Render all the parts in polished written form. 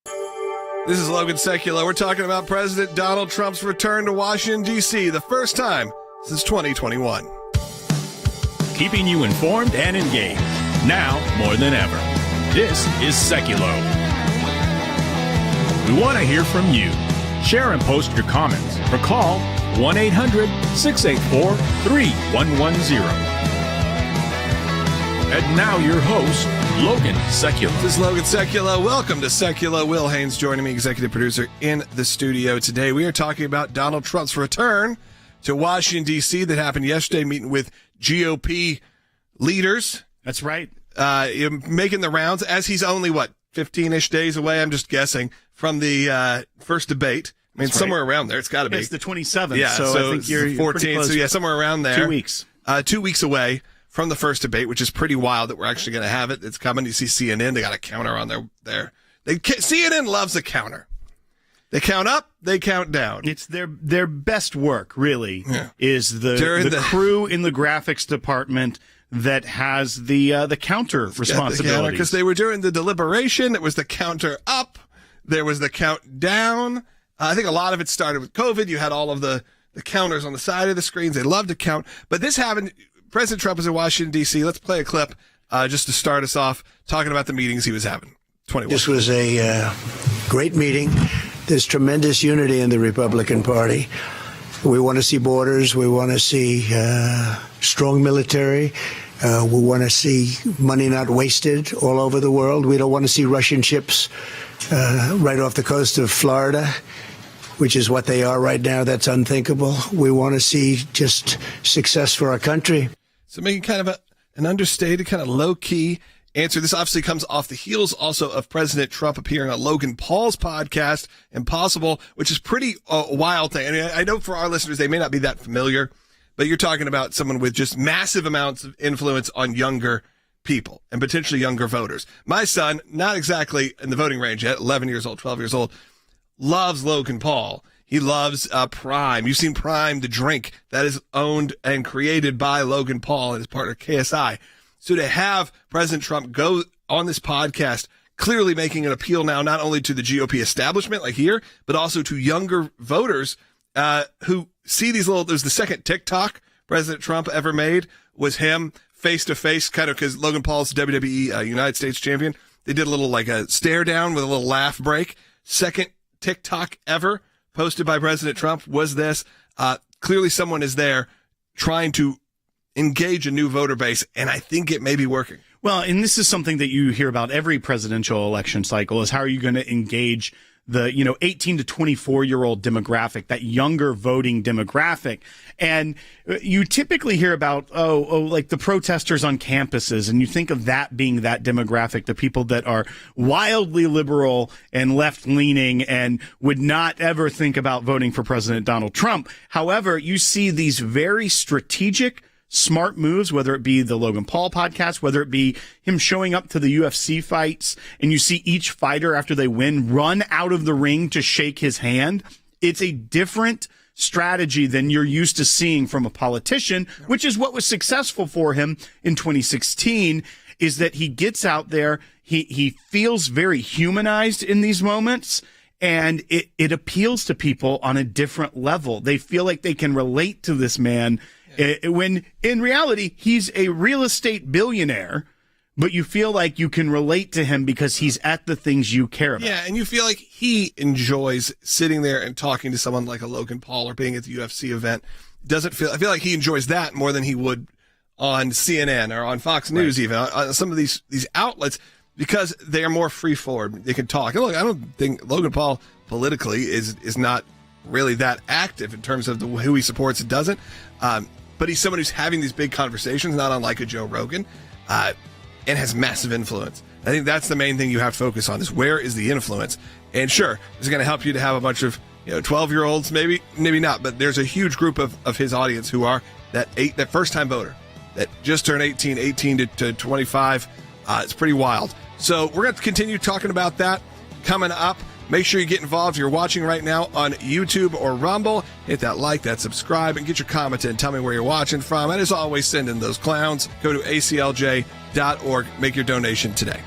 This is Logan Sekulow. We're talking about President Donald Trump's return to Washington, D.C., the first time since 2021. Keeping you informed and engaged, now more than ever. This is Sekulow. We want to hear from you. Share and post your comments or call 1-800-684-3110. And now your host, Logan Sekulow. This is Logan Sekulow. Welcome to Sekulow. Will Haynes joining me, executive producer, in the studio today. We are talking about Donald Trump's return to Washington, D.C. that happened yesterday, meeting with GOP leaders. That's right. Making the rounds as he's only, 15-ish days away, I'm just guessing, from the first debate. I mean, somewhere around there. It's got to be. It's the 27th. Yeah, so I think you're 14th. So, yeah, somewhere around there. 2 weeks. 2 weeks away from the first debate, which is pretty wild that we're actually going to have it. It's coming. You see CNN, they got a counter on there. CNN loves a counter. They count up, they count down. It's their best work, really, is the crew in the graphics department that has the counter responsibilities. Because they were during the deliberation, there was the counter up, there was the count down. I think a lot of it started with COVID. You had all of the counters on the side of the screens. They love to count. But this happened. President Trump was in Washington, D.C. Let's play a clip just to start us off talking about the meetings he was having. 21. This was a great meeting. There's tremendous unity in the Republican Party. We want to see borders. We want to see strong military. We want to see money not wasted all over the world. We don't want to see Russian ships right off the coast of Florida, which is what they are right now. That's unthinkable. We want to see just success for our country. So making kind of an understated, kind of low-key answer. This obviously comes off the heels also of President Trump appearing on Logan Paul's podcast, Impossible, which is pretty wild thing. I mean, I know for our listeners, they may not be that familiar, but you're talking about someone with just massive amounts of influence on younger people and potentially younger voters. My son, not exactly in the voting range yet, 11 years old, 12 years old, loves Logan Paul. He loves Prime. You've seen Prime, the drink that is owned and created by Logan Paul and his partner KSI. So to have President Trump go on this podcast, clearly making an appeal now not only to the GOP establishment like here, but also to younger voters who see these there's the second TikTok President Trump ever made was him face-to-face, kind of because Logan Paul's WWE United States champion. They did a little a stare down with a little laugh break. Second TikTok ever posted by President Trump was this. Clearly someone is there trying to engage a new voter base, and I think it may be working. Well, and this is something that you hear about every presidential election cycle is how are you going to engage the 18 to 24-year-old demographic, that younger voting demographic. And you typically hear about, like the protesters on campuses, and you think of that being that demographic, the people that are wildly liberal and left-leaning and would not ever think about voting for President Donald Trump. However, you see these very strategic, smart moves, whether it be the Logan Paul podcast, whether it be him showing up to the UFC fights, and you see each fighter after they win run out of the ring to shake his hand. It's a different strategy than you're used to seeing from a politician, which is what was successful for him in 2016, is that he gets out there, he feels very humanized in these moments, and it appeals to people on a different level. They feel like they can relate to this man. When in reality, he's a real estate billionaire, but you feel like you can relate to him because he's at the things you care about. Yeah, and you feel like he enjoys sitting there and talking to someone like a Logan Paul or being at the UFC event. I feel like he enjoys that more than he would on CNN or on Fox News, even on some of these outlets, because they are more free forward. They can talk. And look, I don't think Logan Paul politically is not really that active in terms of who he supports and doesn't. But he's someone who's having these big conversations, not unlike a Joe Rogan, and has massive influence. I think that's the main thing you have to focus on is where is the influence. And sure, it's going to help you to have a bunch of 12-year-olds, maybe not, but there's a huge group of his audience who are that first-time voter that just turned 18 to 25. It's pretty wild. So we're going to continue talking about that coming up. Make sure you get involved. If you're watching right now on YouTube or Rumble, hit that like, that subscribe, and get your comment in. Tell me where you're watching from. And as always, send in those clowns. Go to ACLJ.org. Make your donation today.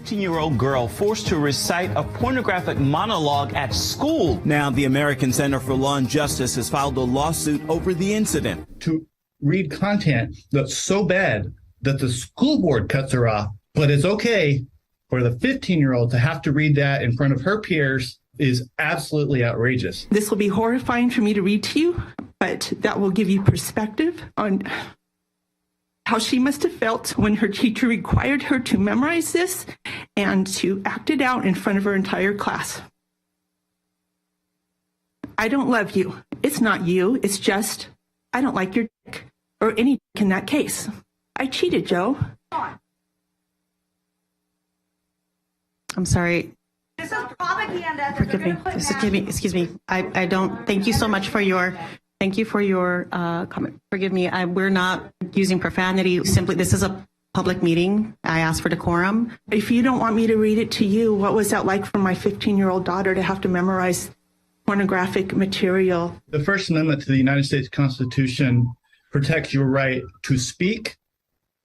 15-year-old girl forced to recite a pornographic monologue at school. Now, the American Center for Law and Justice has filed a lawsuit over the incident. To read content that's so bad that the school board cuts her off, but it's okay for the 15-year-old to have to read that in front of her peers is absolutely outrageous. This will be horrifying for me to read to you, but that will give you perspective on how she must have felt when her teacher required her to memorize this and to act it out in front of her entire class. I don't love you. It's not you. It's just, I don't like your dick, or any dick in that case. I cheated, Joe. I'm sorry. This is propaganda. Forgive me. Excuse me. I don't, thank you so much for your comment. Forgive me. We're not using profanity. Simply, this is a public meeting. I asked for decorum. If you don't want me to read it to you, what was that like for my 15-year-old daughter to have to memorize pornographic material? The First Amendment to the United States Constitution protects your right to speak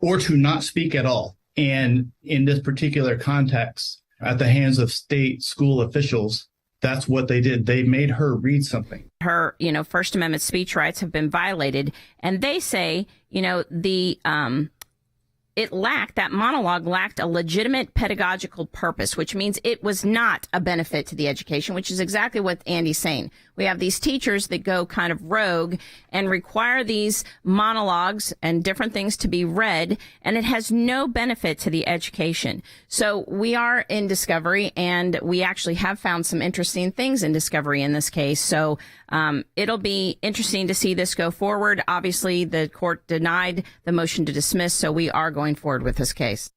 or to not speak at all. And in this particular context, at the hands of state school officials, that's what they did. They made her read something. Her, First Amendment speech rights have been violated. And they say, that monologue lacked a legitimate pedagogical purpose, which means it was not a benefit to the education, which is exactly what Andy's saying. We have these teachers that go kind of rogue and require these monologues and different things to be read, and it has no benefit to the education. So we are in discovery, and we actually have found some interesting things in discovery in this case. So it'll be interesting to see this go forward. Obviously, the court denied the motion to dismiss, so we are going forward with this case.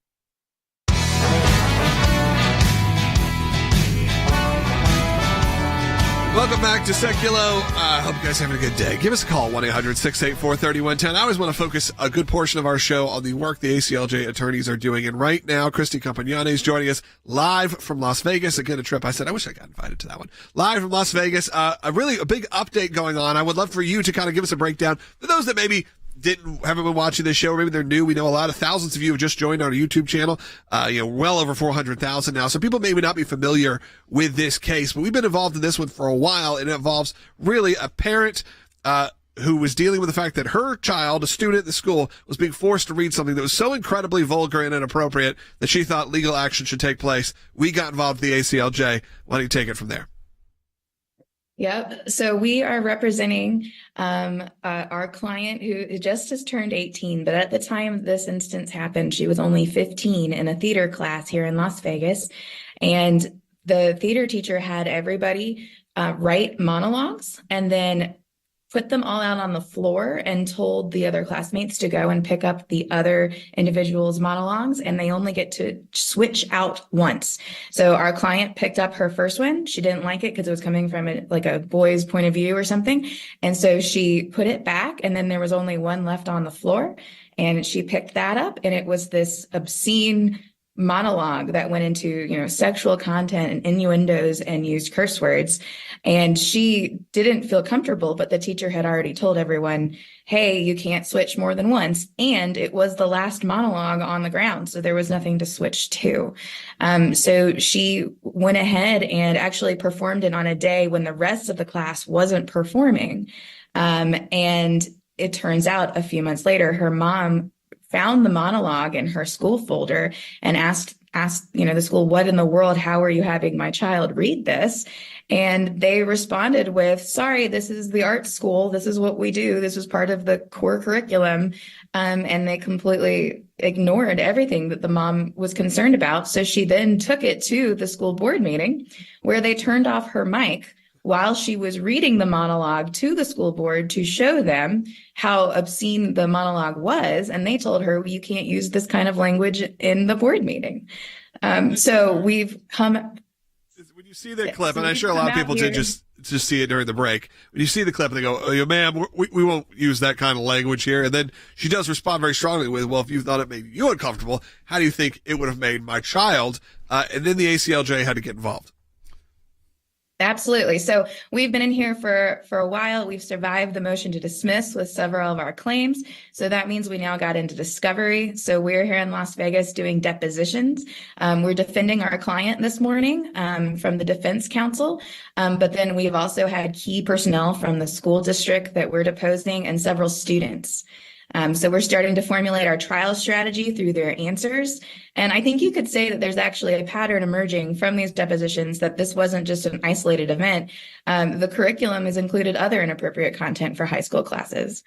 Welcome back to Sekulow. I hope you guys are having a good day. Give us a call, 1-800-684-3110. I always want to focus a good portion of our show on the work the ACLJ attorneys are doing. And right now, Christy Campagnani is joining us live from Las Vegas. Again, a trip. I said, I wish I got invited to that one. Live from Las Vegas. A big update going on. I would love for you to kind of give us a breakdown for those that maybe haven't been watching this show, or maybe they're new. We know thousands of you have just joined our YouTube channel, well over 400,000 now. So people may not be familiar with this case, but we've been involved in this one for a while, and it involves really a parent, who was dealing with the fact that her child, a student at the school, was being forced to read something that was so incredibly vulgar and inappropriate that she thought legal action should take place. We got involved with the ACLJ. Why don't you take it from there? Yep. So we are representing our client who just has turned 18, but at the time this instance happened, she was only 15 in a theater class here in Las Vegas. And the theater teacher had everybody write monologues and then put them all out on the floor and told the other classmates to go and pick up the other individuals' monologues, and they only get to switch out once. So our client picked up her first one. She didn't like it because it was coming from a boy's point of view or something. And so she put it back, and then there was only one left on the floor, and she picked that up, and it was this obscene monologue that went into, sexual content and innuendos and used curse words. And she didn't feel comfortable, but the teacher had already told everyone, hey, you can't switch more than once. And it was the last monologue on the ground, so there was nothing to switch to. So she went ahead and actually performed it on a day when the rest of the class wasn't performing. And it turns out a few months later, her mom found the monologue in her school folder and asked, the school, what in the world, how are you having my child read this? And they responded with, sorry, this is the art school. This is what we do. This was part of the core curriculum. And they completely ignored everything that the mom was concerned about. So she then took it to the school board meeting where they turned off her mic while she was reading the monologue to the school board to show them how obscene the monologue was. And they told her, you can't use this kind of language in the board meeting. So we've come. When you see the clip, and I'm sure a lot of people did just see it during the break. When you see the clip and they go, oh, ma'am, we won't use that kind of language here. And then she does respond very strongly with, well, if you thought it made you uncomfortable, how do you think it would have made my child? And then the ACLJ had to get involved. Absolutely. So we've been in here for a while. We've survived the motion to dismiss with several of our claims. So that means we now got into discovery. So we're here in Las Vegas doing depositions. We're defending our client this morning from the defense counsel. But then we've also had key personnel from the school district that we're deposing and several students. So we're starting to formulate our trial strategy through their answers. And I think you could say that there's actually a pattern emerging from these depositions, that this wasn't just an isolated event. The curriculum has included other inappropriate content for high school classes.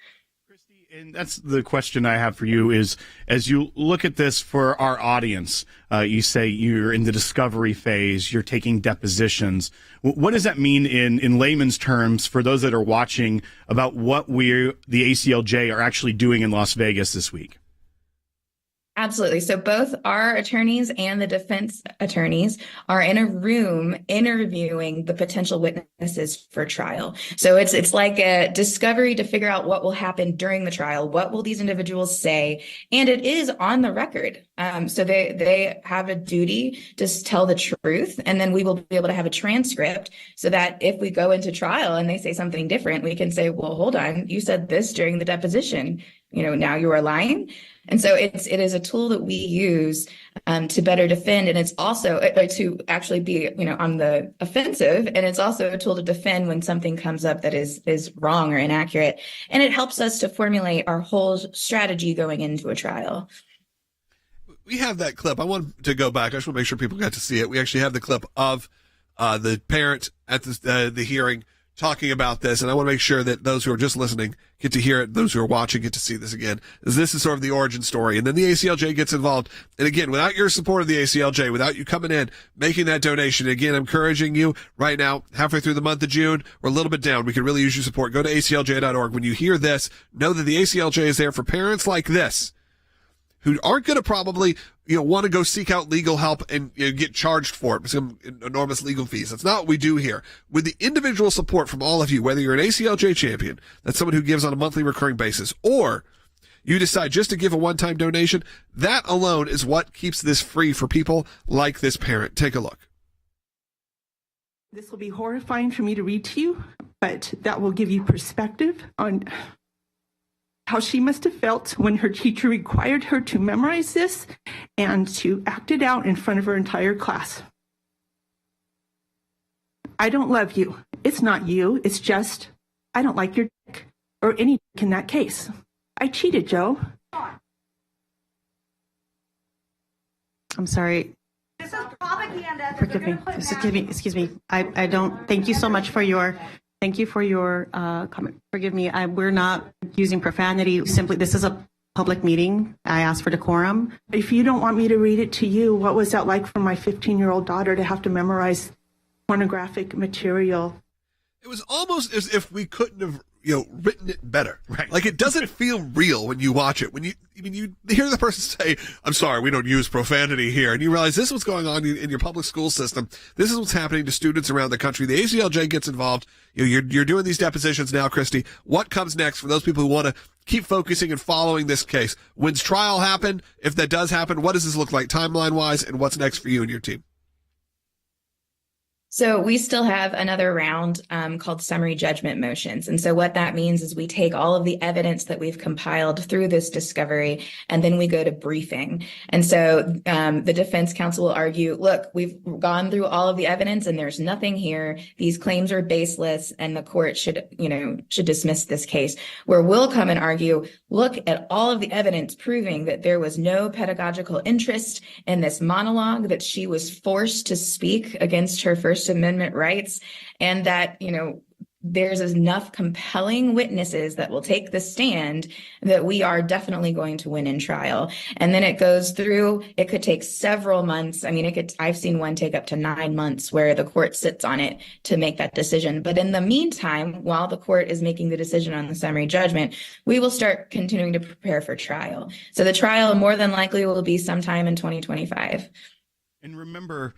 And that's the question I have for you is, as you look at this for our audience, you say you're in the discovery phase, you're taking depositions. What does that mean in layman's terms for those that are watching about what the ACLJ are actually doing in Las Vegas this week? Absolutely. So both our attorneys and the defense attorneys are in a room interviewing the potential witnesses for trial. So it's like a discovery to figure out what will happen during the trial. What will these individuals say? And it is on the record. So they have a duty to tell the truth. And then we will be able to have a transcript so that if we go into trial and they say something different, we can say, well, hold on, you said this during the deposition. Now you are lying. And so it is a tool that we use to better defend. And it's also to actually be, on the offensive. And it's also a tool to defend when something comes up that is wrong or inaccurate. And it helps us to formulate our whole strategy going into a trial. We have that clip. I want to go back. I just want to make sure people got to see it. We actually have the clip of the parent at the hearing talking about this, and I want to make sure that those who are just listening get to hear it, those who are watching get to see this again. This is sort of the origin story, and then the ACLJ gets involved. And again, without your support of the ACLJ, without you coming in, making that donation, again, I'm encouraging you right now, halfway through the month of June, we're a little bit down. We could really use your support. Go to aclj.org. When you hear this, know that the ACLJ is there for parents like this, who aren't going to probably, want to go seek out legal help and get charged for it, some enormous legal fees. That's not what we do here. With the individual support from all of you, whether you're an ACLJ champion, that's someone who gives on a monthly recurring basis, or you decide just to give a one-time donation, that alone is what keeps this free for people like this parent. Take a look. This will be horrifying for me to read to you, but that will give you perspective on how she must have felt when her teacher required her to memorize this and to act it out in front of her entire class. I don't love you. It's not you. It's just, I don't like your dick, or any dick in that case. I cheated, Joe. I'm sorry. This is propaganda. Forgive me. Excuse me. I don't. Thank you so much for your. Thank you for your comment. Forgive me. We're not using profanity. Simply, this is a public meeting. I asked for decorum. If you don't want me to read it to you, what was that like for my 15-year-old daughter to have to memorize pornographic material? It was almost as if we couldn't have, written it better. Right. Like, it doesn't feel real when you watch it. When you hear the person say, I'm sorry, we don't use profanity here. And you realize this is what's going on in your public school system. This is what's happening to students around the country. The ACLJ gets involved. You're doing these depositions now, Christy. What comes next for those people who want to keep focusing and following this case? When's trial happen? If that does happen, what does this look like timeline wise? And what's next for you and your team? So we still have another round called summary judgment motions. And so what that means is we take all of the evidence that we've compiled through this discovery, and then we go to briefing. And so the defense counsel will argue, look, we've gone through all of the evidence and there's nothing here. These claims are baseless and the court should dismiss this case. Where we'll come and argue, look at all of the evidence proving that there was no pedagogical interest in this monologue, that she was forced to speak against her First Amendment rights, and that, there's enough compelling witnesses that will take the stand that we are definitely going to win in trial. And then it goes through, it could take several months. I mean, I've seen one take up to 9 months where the court sits on it to make that decision. But in the meantime, while the court is making the decision on the summary judgment, we will start continuing to prepare for trial. So the trial more than likely will be sometime in 2025. And remember,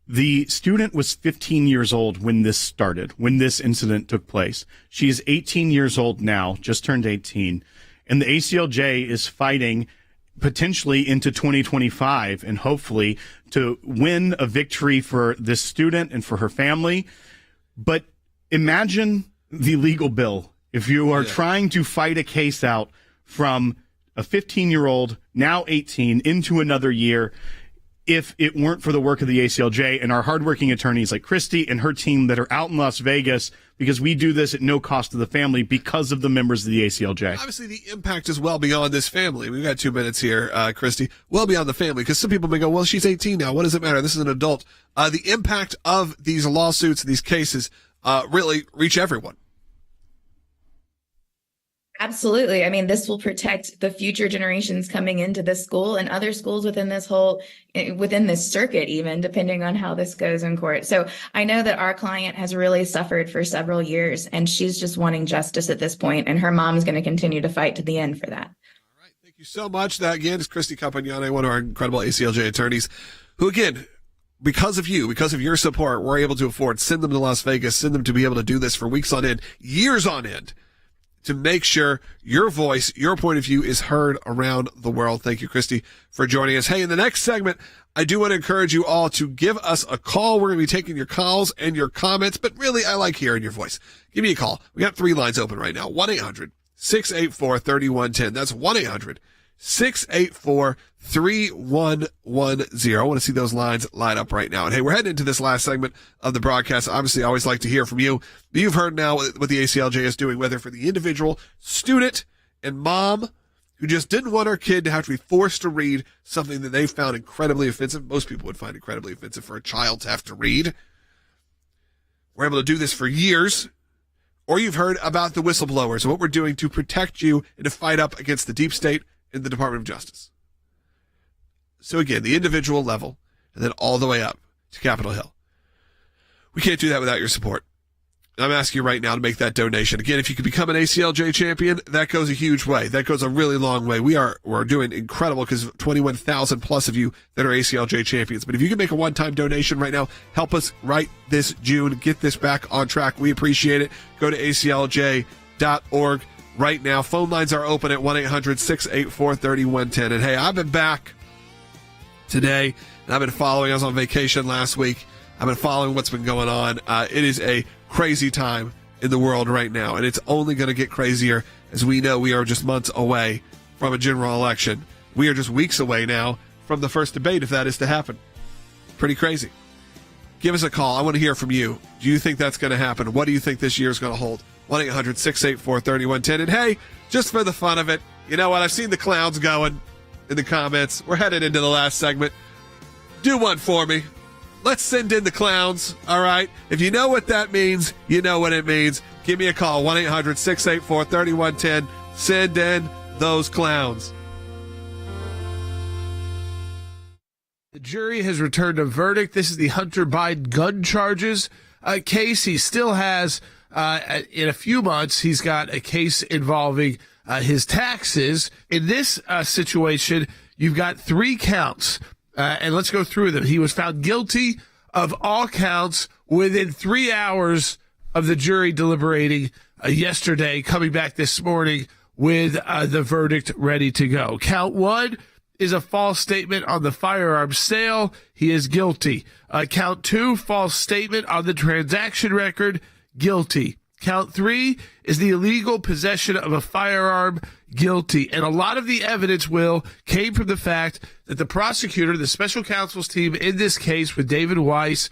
the student was 15 years old when this started, when this incident took place. She is 18 years old now, just turned 18. And the ACLJ is fighting potentially into 2025 and hopefully to win a victory for this student and for her family. But imagine the legal bill if you are trying to fight a case out from a 15-year-old, now 18, into another year, if it weren't for the work of the ACLJ and our hardworking attorneys like Christy and her team that are out in Las Vegas, because we do this at no cost to the family because of the members of the ACLJ. Obviously, the impact is well beyond this family. We've got 2 minutes here, Christy. Well beyond the family, because some people may go, well, she's 18 now. What does it matter? This is an adult. The impact of these lawsuits, these cases, really reach everyone. Absolutely. I mean, this will protect the future generations coming into this school and other schools within this circuit, even depending on how this goes in court. So I know that our client has really suffered for several years, and she's just wanting justice at this point, and her mom's going to continue to fight to the end for that. All right. Thank you so much. That, again, is Christy Campagnane, one of our incredible ACLJ attorneys, who, again, because of you, because of your support, we're able to afford, send them to Las Vegas, send them to be able to do this for weeks on end, years on end, to make sure your voice, your point of view is heard around the world. Thank you, Christy, for joining us. Hey, in the next segment, I do want to encourage you all to give us a call. We're going to be taking your calls and your comments, but really, I like hearing your voice. Give me a call. We got 3 lines open right now. 1-800-684-3110. That's 1-800-684-3110. I want to see those lines light up right now. And hey, we're heading into this last segment of the broadcast. Obviously, I always like to hear from you. You've heard now what the ACLJ is doing, whether for the individual student and mom who just didn't want her kid to have to be forced to read something that they found incredibly offensive. Most people would find incredibly offensive for a child to have to read. We're able to do this for years. Or you've heard about the whistleblowers and what we're doing to protect you and to fight up against the deep state and the Department of Justice. So again, the individual level, and then all the way up to Capitol Hill. We can't do that without your support. And I'm asking you right now to make that donation. Again, if you could become an ACLJ champion, that goes a huge way. That goes a really long way. We're doing incredible because 21,000 plus of you that are ACLJ champions. But if you can make a one-time donation right now, help us right this June, get this back on track. We appreciate it. Go to aclj.org right now. Phone lines are open at 1-800-684-3110. And hey, I've been back today, and I've been following. I was on vacation last week. I've been following what's been going on. It is a crazy time in the world right now, and it's only going to get crazier. As we know, we are just months away from a general election. We are just weeks away now from the first debate, if that is to happen. Pretty crazy. Give us a call. I want to hear from you. Do you think that's going to happen? What do you think this year is going to hold? 1-800-684-3110. And hey, just for the fun of it, you know what? I've seen the clowns going in the comments. We're headed into the last segment. Do one for me. Let's send in the clowns, all right? If you know what that means, you know what it means. Give me a call, 1-800-684-3110. Send in those clowns. The jury has returned a verdict. This is the Hunter Biden gun charges case. He still has, in a few months, he's got a case involving his taxes. In this situation, you've got 3 counts. And let's go through them. He was found guilty of all counts within 3 hours of the jury deliberating yesterday, coming back this morning with the verdict ready to go. Count 1 is a false statement on the firearm sale. He is guilty. Count 2, false statement on the transaction record. Guilty. Count 3 is the illegal possession of a firearm. Guilty. And a lot of the evidence, Will, came from the fact that the prosecutor, the special counsel's team in this case with David Weiss,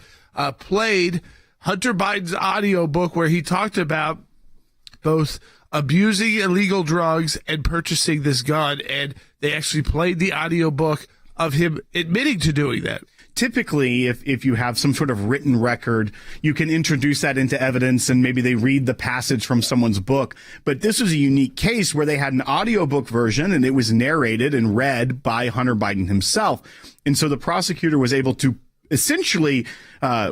played Hunter Biden's audio book where he talked about both abusing illegal drugs and purchasing this gun. And they actually played the audio book of him admitting to doing that. Typically, if you have some sort of written record, you can introduce that into evidence and maybe they read the passage from someone's book. But this was a unique case where they had an audiobook version and it was narrated and read by Hunter Biden himself. And so the prosecutor was able to essentially,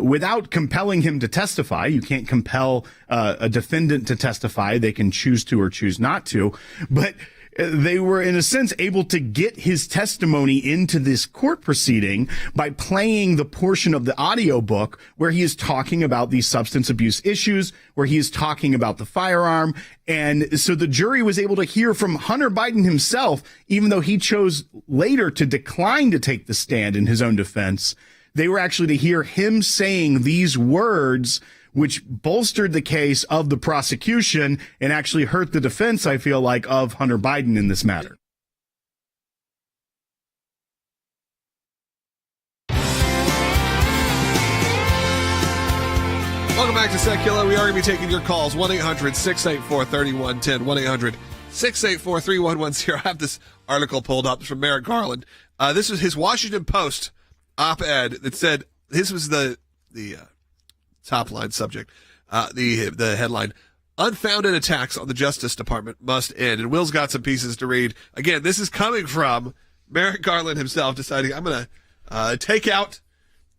without compelling him to testify, you can't compel a defendant to testify. They can choose to or choose not to. But they were, in a sense, able to get his testimony into this court proceeding by playing the portion of the audiobook where he is talking about these substance abuse issues, where he is talking about the firearm. And so the jury was able to hear from Hunter Biden himself, even though he chose later to decline to take the stand in his own defense. They were actually to hear him saying these words which bolstered the case of the prosecution and actually hurt the defense, I feel like, of Hunter Biden in this matter. Welcome back to Sekulow. We are going to be taking your calls. 1-800-684-3110. 1-800-684-3110. I have this article pulled up from Merrick Garland. This was his Washington Post op-ed that said, this was the top line subject, the headline, "Unfounded attacks on the Justice Department must end." And Will's got some pieces to read. Again, this is coming from Merrick Garland himself deciding, I'm going to take out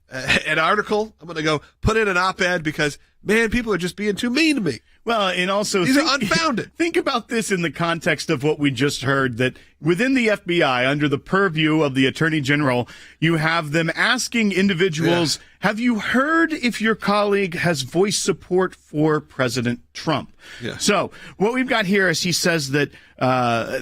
an article. I'm going to go put in an op-ed because, man, people are just being too mean to me. Well, and also these are unfounded. Think about this in the context of what we just heard, that within the FBI, under the purview of the Attorney General, you have them asking individuals, have you heard if your colleague has voiced support for President Trump? Yeah. So what we've got here is he says that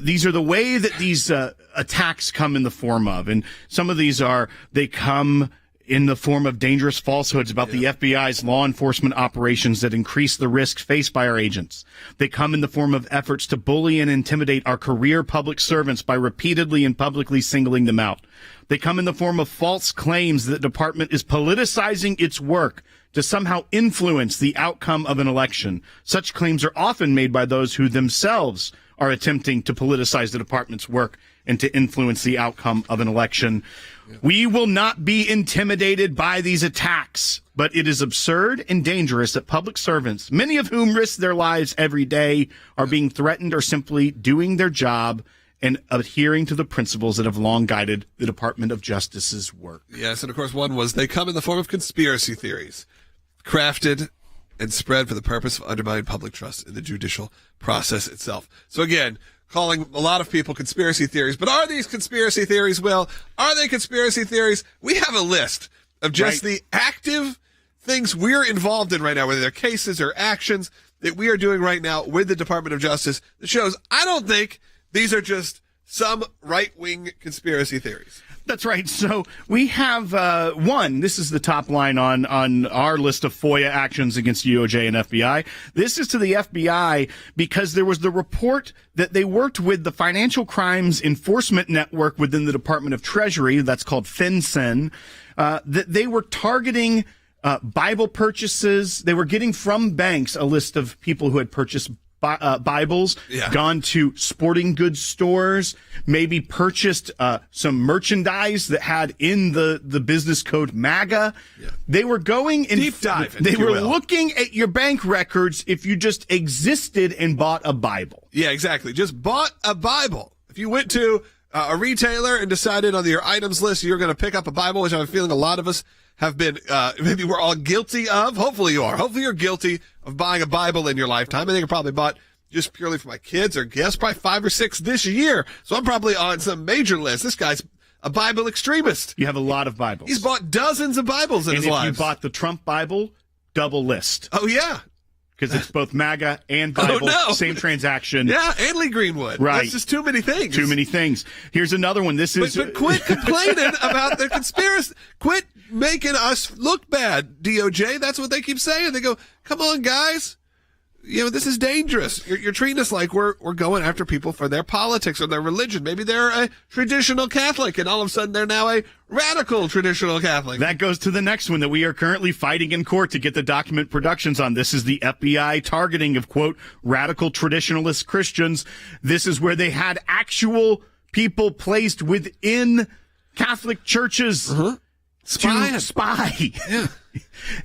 these are the way that these attacks come in the form of, and some of these are, they come in the form of dangerous falsehoods about the FBI's law enforcement operations that increase the risks faced by our agents. They come in the form of efforts to bully and intimidate our career public servants by repeatedly and publicly singling them out. They come in the form of false claims that the department is politicizing its work to somehow influence the outcome of an election. Such claims are often made by those who themselves are attempting to politicize the department's work and to influence the outcome of an election. We will not be intimidated by these attacks, but it is absurd and dangerous that public servants, many of whom risk their lives every day, are being threatened or simply doing their job and adhering to the principles that have long guided the Department of Justice's work. Yes, and of course one was, they come in the form of conspiracy theories, crafted and spread for the purpose of undermining public trust in the judicial process itself. So again, calling a lot of people conspiracy theories. But are these conspiracy theories? Well, are they conspiracy theories? We have a list of just the active things we're involved in right now, whether they're cases or actions that we are doing right now with the Department of Justice, that shows I don't think these are just some right-wing conspiracy theories. That's right. So we have one. This is the top line on our list of FOIA actions against DOJ and FBI. This is to the FBI because there was the report that they worked with the Financial Crimes Enforcement Network within the Department of Treasury, that's called FinCEN, that they were targeting Bible purchases. They were getting from banks a list of people who had purchased Bibles, gone to sporting goods stores, maybe purchased some merchandise that had in the business code MAGA. They were going in deep dive. They were looking at your bank records if you just existed and bought a Bible. Yeah, exactly. Just bought a Bible. If you went to a retailer and decided on your items list you're going to pick up a Bible, which I'm feeling a lot of us have been, maybe we're all guilty of. Hopefully you are. Hopefully you're guilty of buying a Bible in your lifetime. I think I probably bought just purely for my kids or guests, probably 5 or 6 this year. So I'm probably on some major list. This guy's a Bible extremist. You have a lot of Bibles. He's bought dozens of Bibles in his life. And if you bought the Trump Bible, double list. Oh, yeah. Because it's both MAGA and Bible, same transaction. Yeah, and Lee Greenwood. Right. That's just too many things. Too many things. Here's another one. This is. But quit complaining about the conspiracy. Quit making us look bad, DOJ. That's what they keep saying. They go, come on, guys. You know, this is dangerous. You're treating us like we're going after people for their politics or their religion. Maybe they're a traditional Catholic, and all of a sudden they're now a radical traditional Catholic. That goes to the next one that we are currently fighting in court to get the document productions on. This is the FBI targeting of, quote, radical traditionalist Christians. This is where they had actual people placed within Catholic churches to spy. Yeah.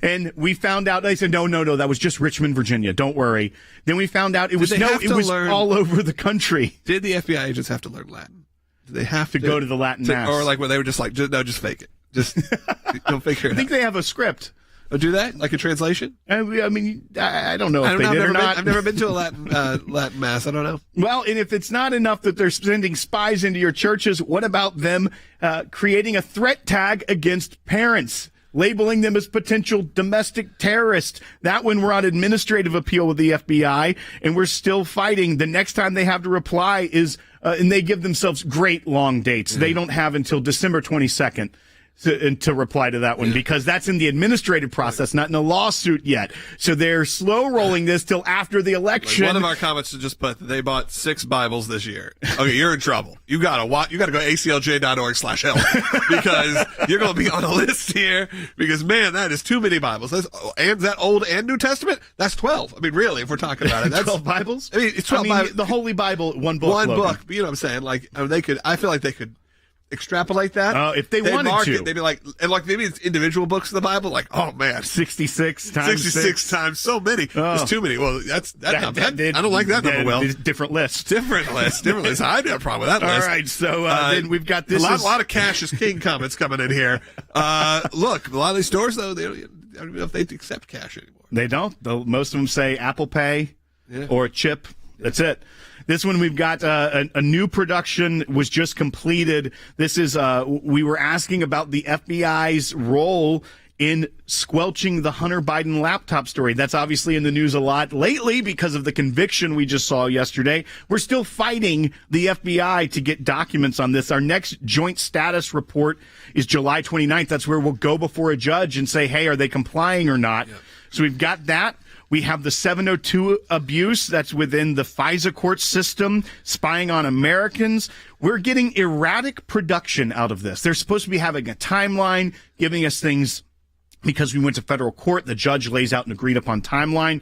And we found out, they said, no, that was just Richmond, Virginia. Don't worry. Then we found out it was all over the country. Did the FBI agents have to learn Latin? Did they have to go to the Latin Mass? Or like where they were just like, just fake it. Just don't figure it out. I think they have a script. Oh, do that? Like a translation? I mean, I don't know if they did or not. I've never been to a Latin Mass. I don't know. Well, and if it's not enough that they're sending spies into your churches, what about them creating a threat tag against parents, labeling them as potential domestic terrorists? That one we're on administrative appeal with the FBI, and we're still fighting. The next time they have to reply is, and they give themselves great long dates. They don't have until December 22nd. to reply to that one because that's in the administrative process, not in a lawsuit yet. So they're slow rolling this till after the election. Like one of our comments to just put that they bought 6 Bibles this year. Okay, you're in trouble. You gotta go ACLJ.org/help because you're gonna be on a list here because man, that is too many Bibles. And that Old and New Testament, that's 12. I mean, really, if we're talking about it, that's 12 Bibles. I mean, it's 12 Bibles. The Holy Bible, one book. One book. But you know what I'm saying? Like I feel like they could extrapolate that. If they wanted to. They'd be like, and like maybe it's individual books of the Bible, like, oh man, 66 times 66 times, so many. It's too many. Well, I don't like that number well. Different list. I have a problem with that list. All right, so then we've got this. A lot of cash is king comments coming in here. Look, a lot of these stores, though, I don't know if they accept cash anymore. They don't. Most of them say Apple Pay or chip. That's it. This one we've got a new production was just completed. This is we were asking about the FBI's role in squelching the Hunter Biden laptop story. That's obviously in the news a lot lately because of the conviction we just saw yesterday. We're still fighting the FBI to get documents on this. Our next joint status report is July 29th. That's where we'll go before a judge and say, hey, are they complying or not? Yep. So we've got that. We have the 702 abuse that's within the FISA court system, spying on Americans. We're getting erratic production out of this. They're supposed to be having a timeline, giving us things because we went to federal court. The judge lays out an agreed upon timeline.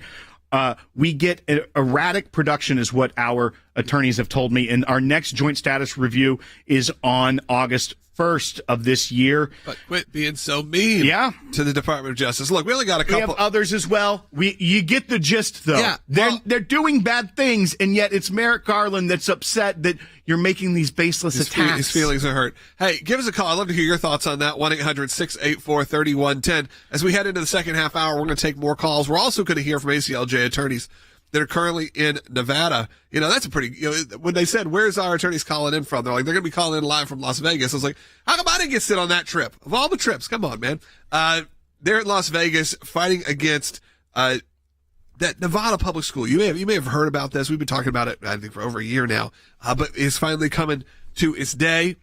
We get erratic production is what our attorneys have told me. And our next joint status review is on August 1st of this year. But quit being so mean to the Department of Justice. Look, we only got a couple. We have others as well. You get the gist, though. Yeah, they're doing bad things, and yet it's Merrick Garland that's upset that you're making these baseless attacks. His feelings are hurt. Hey, give us a call. I'd love to hear your thoughts on that. 1-800-684-3110. As we head into the second half hour, we're going to take more calls. We're also going to hear from ACLJ attorneys that are currently in Nevada. You know, that's a pretty, when they said, where's our attorneys calling in from? They're like, they're going to be calling in live from Las Vegas. I was like, how come I didn't get sit on that trip? Of all the trips, come on, man. They're in Las Vegas fighting against, that Nevada public school. You may have heard about this. We've been talking about it, I think, for over a year now. But it's finally coming to its day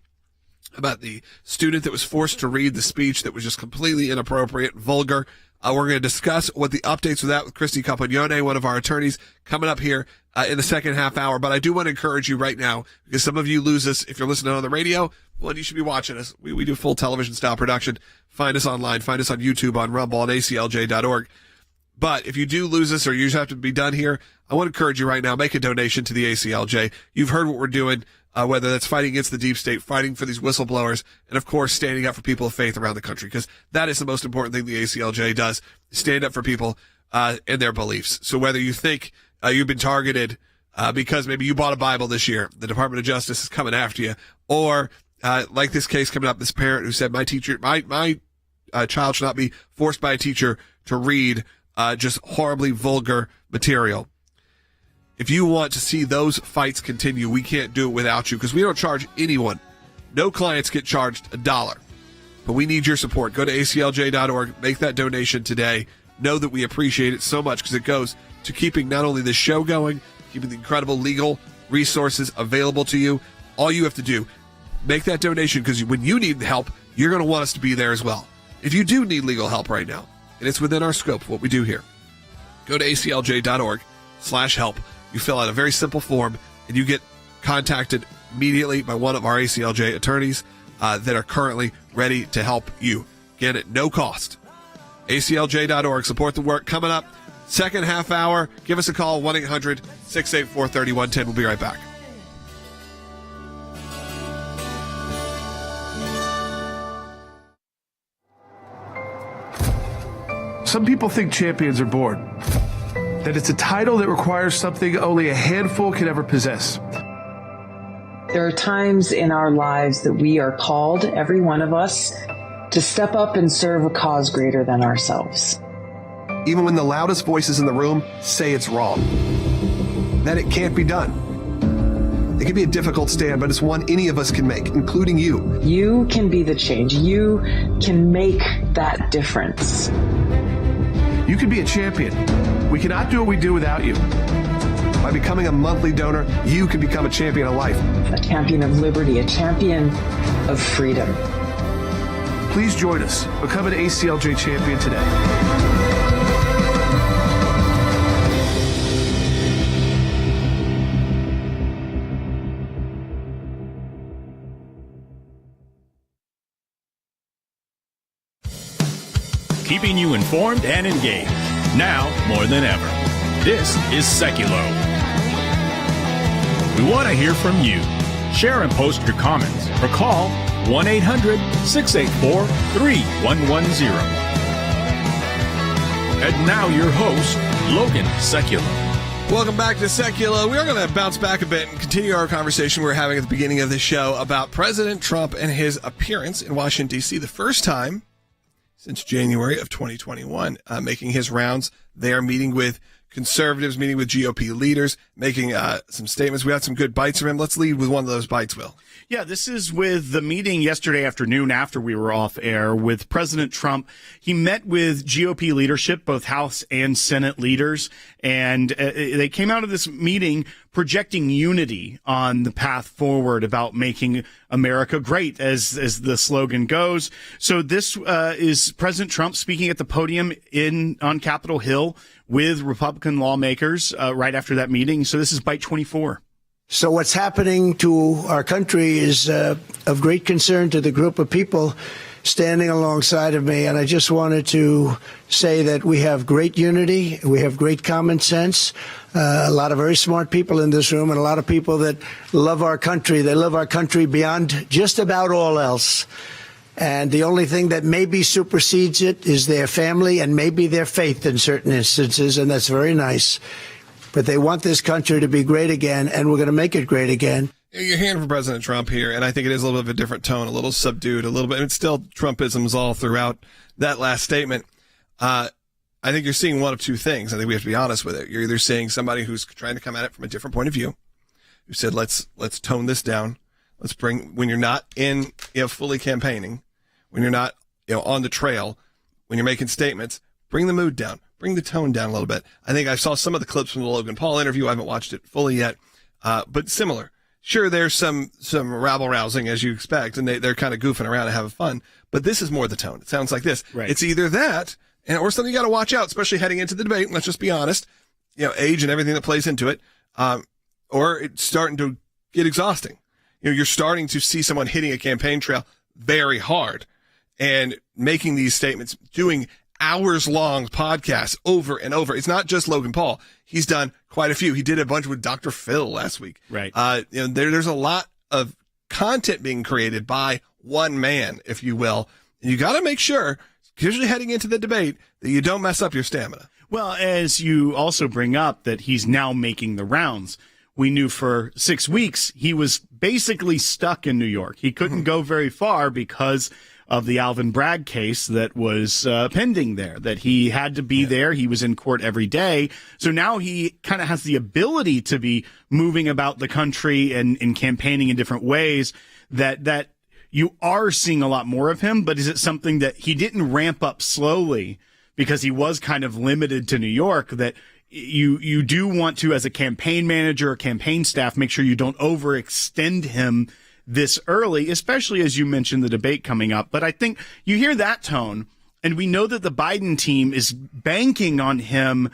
about the student that was forced to read the speech that was just completely inappropriate, vulgar. We're going to discuss what the updates with that with Christy Campagnone, one of our attorneys, coming up here in the second half hour. But I do want to encourage you right now, because some of you lose us if you're listening on the radio. Well, you should be watching us. We do full television style production. Find us online. Find us on YouTube, on Rumble, on ACLJ.org. But if you do lose us or you just have to be done here, I want to encourage you right now, make a donation to the ACLJ. You've heard what we're doing, whether that's fighting against the deep state, fighting for these whistleblowers, and of course, standing up for people of faith around the country, because that is the most important thing the ACLJ does, stand up for people and their beliefs. So whether you think you've been targeted because maybe you bought a Bible this year, the Department of Justice is coming after you, or like this case coming up, this parent who said, my child should not be forced by a teacher to read just horribly vulgar material. If you want to see those fights continue, we can't do it without you, because we don't charge anyone. No clients get charged $1. But we need your support. Go to ACLJ.org, make that donation today. Know that we appreciate it so much, because it goes to keeping not only this show going, keeping the incredible legal resources available to you. All you have to do, make that donation, because when you need help, you're going to want us to be there as well. If you do need legal help right now, and it's within our scope, what we do here, go to ACLJ.org/help. You fill out a very simple form, and you get contacted immediately by one of our ACLJ attorneys that are currently ready to help you. Again, at no cost. ACLJ.org. Support the work. Coming up, second half hour. Give us a call, 1-800-684-3110. We'll be right back. Some people think champions are bored, that it's a title that requires something only a handful can ever possess. There are times in our lives that we are called, every one of us, to step up and serve a cause greater than ourselves. Even when the loudest voices in the room say it's wrong, that it can't be done. It can be a difficult stand, but it's one any of us can make, including you. You can be the change. You can make that difference. You can be a champion. We cannot do what we do without you. By becoming a monthly donor, you can become a champion of life. A champion of liberty, a champion of freedom. Please join us. Become an ACLJ champion today. Keeping you informed and engaged, now more than ever. This is Sekulow. We want to hear from you. Share and post your comments or call 1-800-684-3110. And now your host, Logan Sekulow. Welcome back to Sekulow. We are going to bounce back a bit and continue our conversation we were having at the beginning of the show about President Trump and his appearance in Washington, D.C. the first time since January of 2021, making his rounds there, meeting with conservatives, meeting with GOP leaders, making some statements. We had some good bites from him. Let's lead with one of those bites, Will. Yeah, this is with the meeting yesterday afternoon after we were off air with President Trump. He met with GOP leadership, both House and Senate leaders, and they came out of this meeting projecting unity on the path forward about making America great, as the slogan goes. So this is President Trump speaking at the podium on Capitol Hill with Republican lawmakers right after that meeting. So this is bite 24. So what's happening to our country is of great concern to the group of people standing alongside of me. And I just wanted to say that we have great unity. We have great common sense. A lot of very smart people in this room and a lot of people that love our country. They love our country beyond just about all else. And the only thing that maybe supersedes it is their family and maybe their faith in certain instances. And that's very nice. But they want this country to be great again, and we're going to make it great again. You're hearing from President Trump here, and I think it is a little bit of a different tone, a little subdued, a little bit. It's still Trumpisms all throughout that last statement. I think you're seeing one of two things. I think we have to be honest with it. You're either seeing somebody who's trying to come at it from a different point of view, who said, let's tone this down. Let's bring, when you're not in, fully campaigning, when you're not, on the trail, when you're making statements, bring the mood down. Bring the tone down a little bit. I think I saw some of the clips from the Logan Paul interview. I haven't watched it fully yet, but similar. Sure, there's some rabble-rousing, as you expect, and they're kind of goofing around and having fun, but this is more the tone. It sounds like this. Right. It's either that, or something you got to watch out, especially heading into the debate. Let's just be honest. Age and everything that plays into it, or it's starting to get exhausting. You're starting to see someone hitting a campaign trail very hard and making these statements, doing hours-long podcasts over and over. It's not just Logan Paul. He's done quite a few. He did a bunch with Dr. Phil last week. Right. There's a lot of content being created by one man, if you will. And you got to make sure, usually heading into the debate, that you don't mess up your stamina. Well, as you also bring up that he's now making the rounds. We knew for 6 weeks he was basically stuck in New York. He couldn't go very far because of the Alvin Bragg case that was pending there, that he had to be there. He was in court every day. So now he kind of has the ability to be moving about the country and campaigning in different ways that you are seeing a lot more of him. But is it something that he didn't ramp up slowly because he was kind of limited to New York, that you do want to, as a campaign manager or campaign staff, make sure you don't overextend him this early, especially as you mentioned the debate coming up. But I think you hear that tone, and we know that the Biden team is banking on him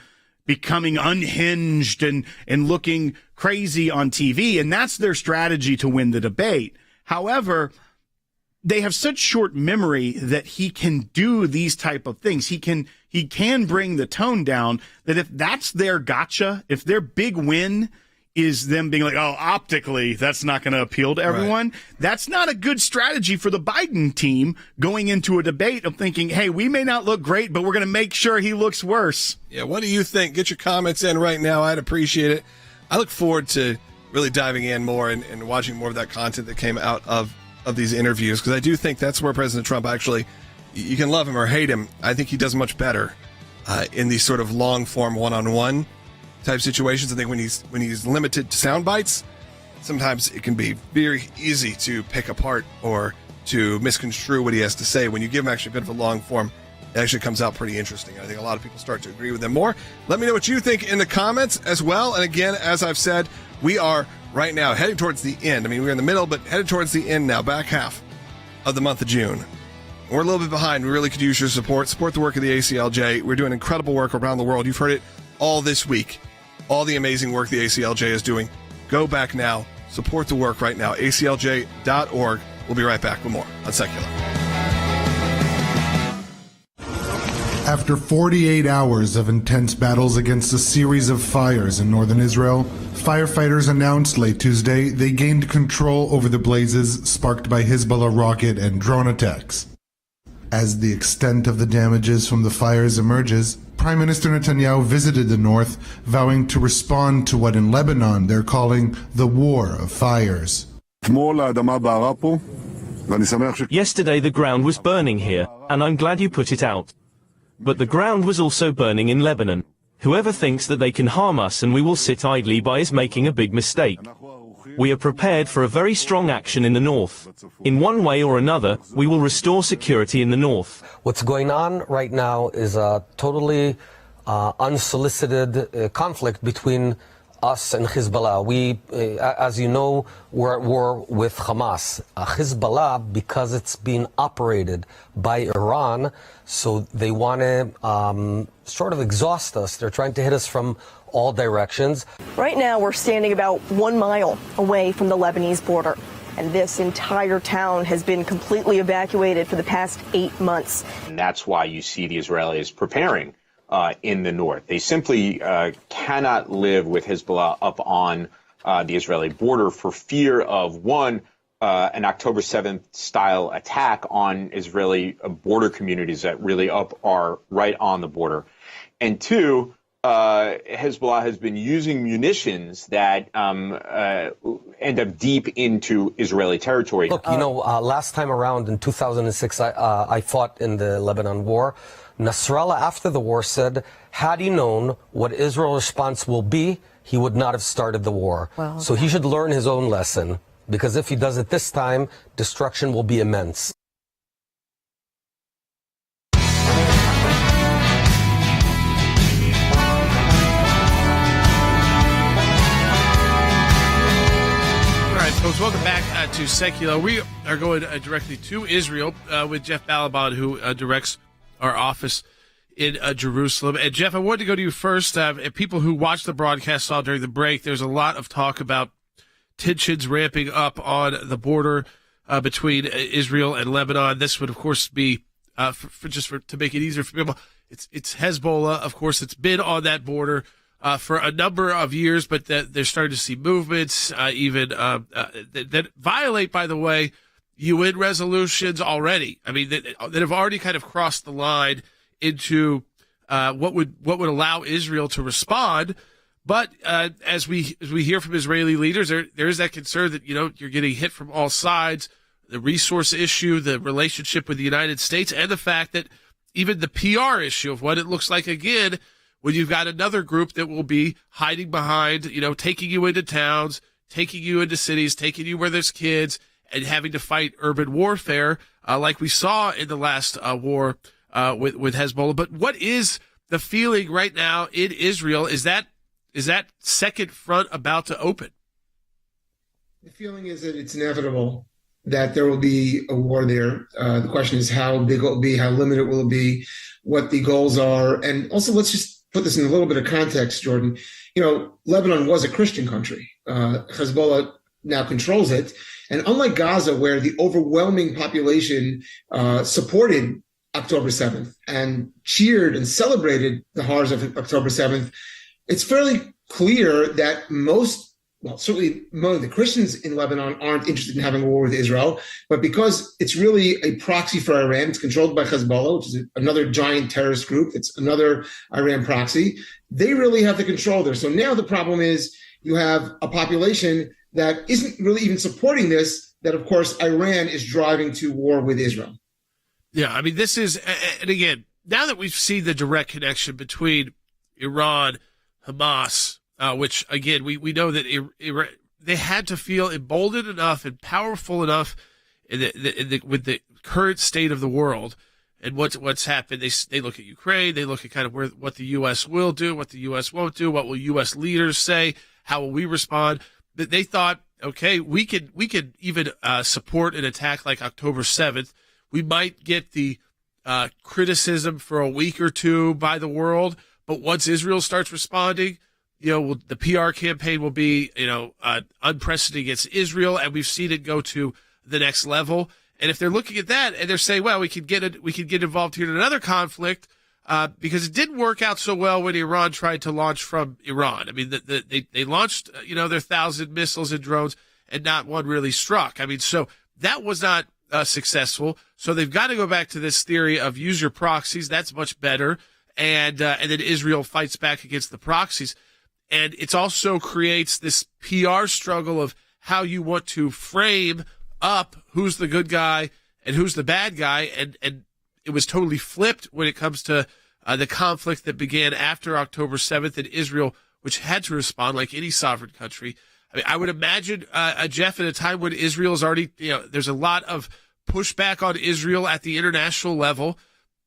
becoming unhinged and looking crazy on TV, and that's their strategy to win the debate. However, they have such short memory that he can do these type of things. He can bring the tone down, that if that's their gotcha, if their big win is them being like, oh, optically, that's not going to appeal to everyone. Right. That's not a good strategy for the Biden team going into a debate of thinking, hey, we may not look great, but we're going to make sure he looks worse. Yeah, what do you think? Get your comments in right now. I'd appreciate it. I look forward to really diving in more and watching more of that content that came out of these interviews, because I do think that's where President Trump actually, you can love him or hate him, I think he does much better in these sort of long-form one-on-one type situations. I think when he's limited to sound bites, sometimes it can be very easy to pick apart or to misconstrue what he has to say. When you give him actually a bit of a long form, it actually comes out pretty interesting. I think a lot of people start to agree with him more. Let me know what you think in the comments as well. And again, as I've said, we are right now heading towards the end. I mean, we're in the middle, but headed towards the end now, back half of the month of June. We're a little bit behind. We really could use your support. Support the work of the ACLJ. We're doing incredible work around the world. You've heard it all this week. All the amazing work the ACLJ is doing. Go back now. Support the work right now. ACLJ.org. We'll be right back with more on Sekulow. After 48 hours of intense battles against a series of fires in northern Israel, firefighters announced late Tuesday they gained control over the blazes sparked by Hezbollah rocket and drone attacks. As the extent of the damages from the fires emerges, Prime Minister Netanyahu visited the north, vowing to respond to what in Lebanon they're calling the War of Fires. Yesterday the ground was burning here, and I'm glad you put it out. But the ground was also burning in Lebanon. Whoever thinks that they can harm us and we will sit idly by is making a big mistake. We are prepared for a very strong action in the north. In one way or another, we will restore security in the north. What's going on right now is a totally unsolicited conflict between us and Hezbollah. We, as you know, we're at war with Hamas. Hezbollah, because it's being operated by Iran, so they want to sort of exhaust us. They're trying to hit us from all directions. Right now, we're standing about 1 mile away from the Lebanese border, and this entire town has been completely evacuated for the past 8 months. And that's why you see the Israelis preparing in the north. They simply cannot live with Hezbollah up on the Israeli border for fear of, one, an October 7th style attack on Israeli border communities that really are right on the border. And two, Hezbollah has been using munitions that end up deep into Israeli territory. Look, last time around in 2006, I fought in the Lebanon war. Nasrallah, after the war, said, had he known what Israel's response will be, he would not have started the war. Well, so he should learn his own lesson, because if he does it this time, destruction will be immense. Folks, welcome back to Sekulow. We are going directly to Israel with Jeff Ballabon, who directs our office in Jerusalem. And Jeff, I wanted to go to you first. People who watched the broadcast saw during the break, there's a lot of talk about tensions ramping up on the border between Israel and Lebanon. This would, of course, be to make it easier for people. It's Hezbollah, of course. It's been on that border for a number of years, but they're starting to see movements, that violate, by the way, UN resolutions already. I mean, that have already kind of crossed the line into what would allow Israel to respond. But as we hear from Israeli leaders, there is that concern that you're getting hit from all sides. The resource issue, the relationship with the United States, and the fact that even the PR issue of what it looks like again, when you've got another group that will be hiding behind, taking you into towns, taking you into cities, taking you where there's kids, and having to fight urban warfare, like we saw in the last war with Hezbollah. But what is the feeling right now in Israel? Is that second front about to open? The feeling is that it's inevitable that there will be a war there. The question is how big it will be, how limited will it be, what the goals are. And also, let's just put this in a little bit of context, Jordan. Lebanon was a Christian country. Hezbollah now controls it. And unlike Gaza, where the overwhelming population supported October 7th and cheered and celebrated the horrors of October 7th, it's fairly clear that certainly most of the Christians in Lebanon aren't interested in having a war with Israel, but because it's really a proxy for Iran, it's controlled by Hezbollah, which is another giant terrorist group, it's another Iran proxy, they really have the control there. So now the problem is you have a population that isn't really even supporting this, that of course Iran is driving to war with Israel. Yeah, I mean, this is, and again, now that we've seen the direct connection between Iran, Hamas, which, again, we know that they had to feel emboldened enough and powerful enough with the current state of the world and what's happened. They look at Ukraine, they look at kind of what the U.S. will do, what the U.S. won't do, what will U.S. leaders say, how will we respond. They thought, okay, we could even support an attack like October 7th, We might get the criticism for a week or two by the world, but once Israel starts responding, the PR campaign will be, unprecedented against Israel, and we've seen it go to the next level. And if they're looking at that and they're saying, well, we could get involved here in another conflict, because it didn't work out so well when Iran tried to launch from Iran. I mean, they launched, their 1,000 missiles and drones, and not one really struck. I mean, so that was not successful. So they've got to go back to this theory of use your proxies. That's much better. And then Israel fights back against the proxies. And it also creates this PR struggle of how you want to frame up who's the good guy and who's the bad guy. And it was totally flipped when it comes to the conflict that began after October 7th in Israel, which had to respond like any sovereign country. I mean, I would imagine, Jeff, at a time when Israel is already, there's a lot of pushback on Israel at the international level,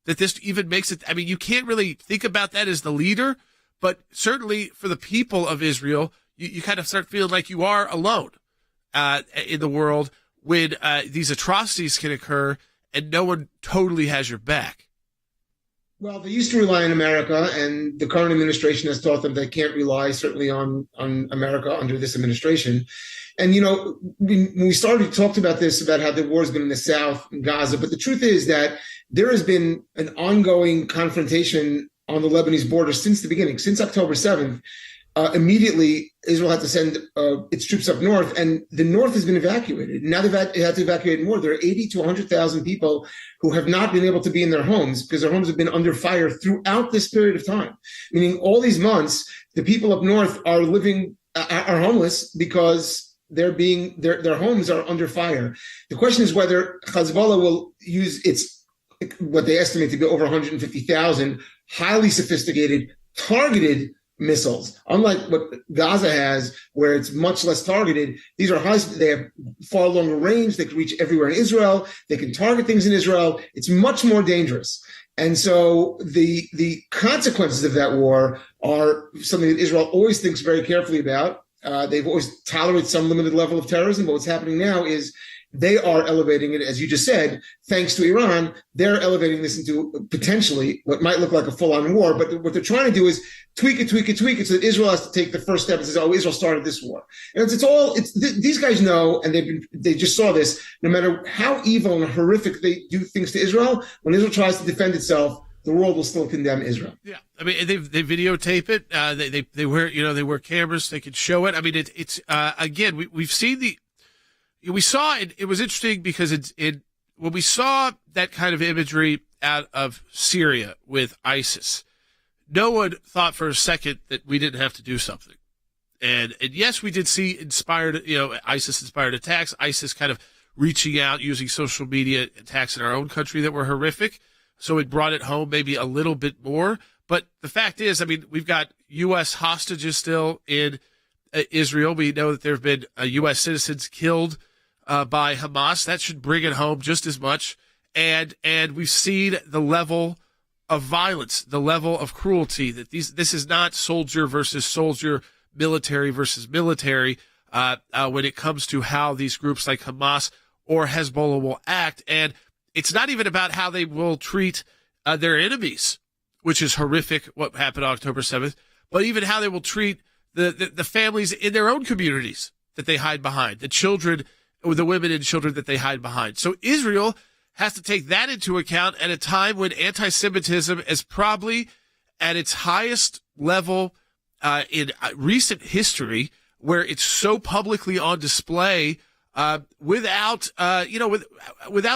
that this even makes it, I mean, you can't really think about that as the leader, but certainly for the people of Israel, you kind of start feeling like you are alone in the world when these atrocities can occur and no one totally has your back. Well, they used to rely on America, and the current administration has taught them they can't rely certainly on America under this administration. And, when we started, talked about this, about how the war has been in the South, in Gaza, but the truth is that there has been an ongoing confrontation on the Lebanese border since the beginning, since October 7th. Immediately, Israel had to send its troops up north, and the north has been evacuated. Now they've had to evacuate more. There are 80 to 100,000 people who have not been able to be in their homes because their homes have been under fire throughout this period of time. Meaning all these months, the people up north are homeless because their homes are under fire. The question is whether Hezbollah will use what they estimate to be over 150,000 highly sophisticated, targeted missiles. Unlike what Gaza has, where it's much less targeted, they have far longer range. They can reach everywhere in Israel. They can target things in Israel. It's much more dangerous. And so the consequences of that war are something that Israel always thinks very carefully about. They've always tolerated some limited level of terrorism, but what's happening now is they are elevating it, as you just said, thanks to Iran. They're elevating this into potentially what might look like a full-on war. But what they're trying to do is tweak it so that Israel has to take the first step and says, "Oh, Israel started this war." And these guys know, and they just saw this. No matter how evil and horrific they do things to Israel, when Israel tries to defend itself, the world will still condemn Israel. Yeah, I mean, they videotape it. They wear cameras. They can show it. I mean, it's again, we've seen we saw it. It was interesting because when we saw that kind of imagery out of Syria with ISIS, no one thought for a second that we didn't have to do something. And yes, we did see ISIS-inspired attacks, ISIS kind of reaching out using social media attacks in our own country that were horrific. So it brought it home maybe a little bit more. But the fact is, I mean, we've got U.S. hostages still in Israel. We know that there have been U.S. citizens killed by Hamas. That should bring it home just as much. And we've seen the level of violence, the level of cruelty, that this is not soldier versus soldier, military versus military, when it comes to how these groups like Hamas or Hezbollah will act. And it's not even about how they will treat their enemies, which is horrific, what happened on October 7th, but even how they will treat the families in their own communities that they hide behind, the children, or the women and children that they hide behind. So Israel has to take that into account at a time when anti-Semitism is probably at its highest level in recent history, where it's so publicly on display without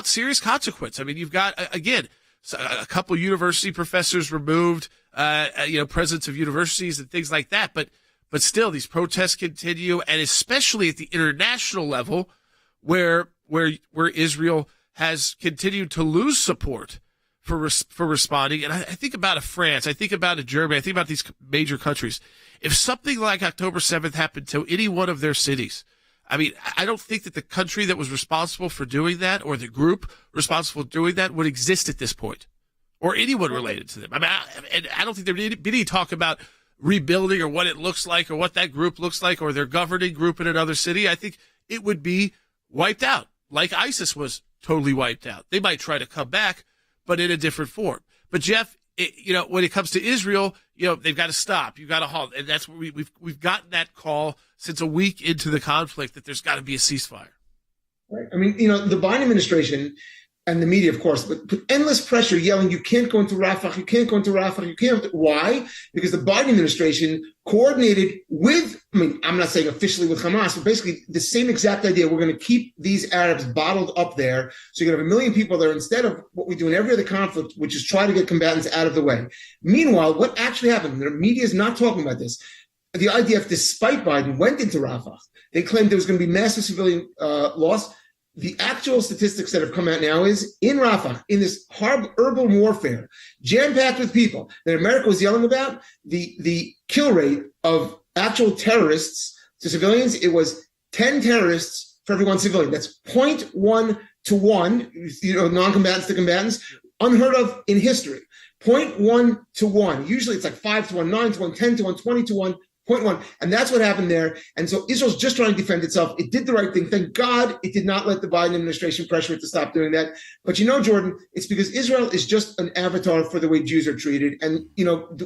serious consequence. I mean, you've got, again, a couple university professors removed, presidents of universities and things like that. But still, these protests continue, and especially at the international level, where Israel has continued to lose support for responding. And I think about France, I think about Germany, I think about these major countries. If something like October 7th happened to any one of their cities, I mean, I don't think that the country that was responsible for doing that, or the group responsible for doing that, would exist at this point, or anyone related to them. I mean, I don't think there'd be any talk about rebuilding or what it looks like or what that group looks like or their governing group in another city. I think it would be wiped out, like ISIS was totally wiped out. They might try to come back, but in a different form. But Jeff, when it comes to Israel, they've got to stop. You've got to halt. And that's what we've gotten that call since a week into the conflict that there's got to be a ceasefire. Right. I mean, the Biden administration and the media, of course, but put endless pressure yelling, you can't go into Rafah, you can't go into Rafah, you can't. Why? Because the Biden administration coordinated with, I'm not saying officially with Hamas, but basically the same exact idea. We're going to keep these Arabs bottled up there. So you're going to have 1 million people there instead of what we do in every other conflict, which is try to get combatants out of the way. Meanwhile, what actually happened? The media is not talking about this. The IDF, despite Biden, went into Rafah. They claimed there was going to be massive civilian loss. The actual statistics that have come out now is in Rafah, in this horrible urban warfare, jam-packed with people that America was yelling about, the kill rate of actual terrorists to civilians, it was 10 terrorists for every 1 civilian. That's 0.1 to 1, non-combatants to combatants, unheard of in history. 0.1 to 1. Usually it's like 5 to 1, 9 to 1, 10 to 1, 20 to 1. 0.1. And that's what happened there. And so Israel's just trying to defend itself. It did the right thing. Thank God it did not let the Biden administration pressure it to stop doing that. But Jordan, it's because Israel is just an avatar for the way Jews are treated. And,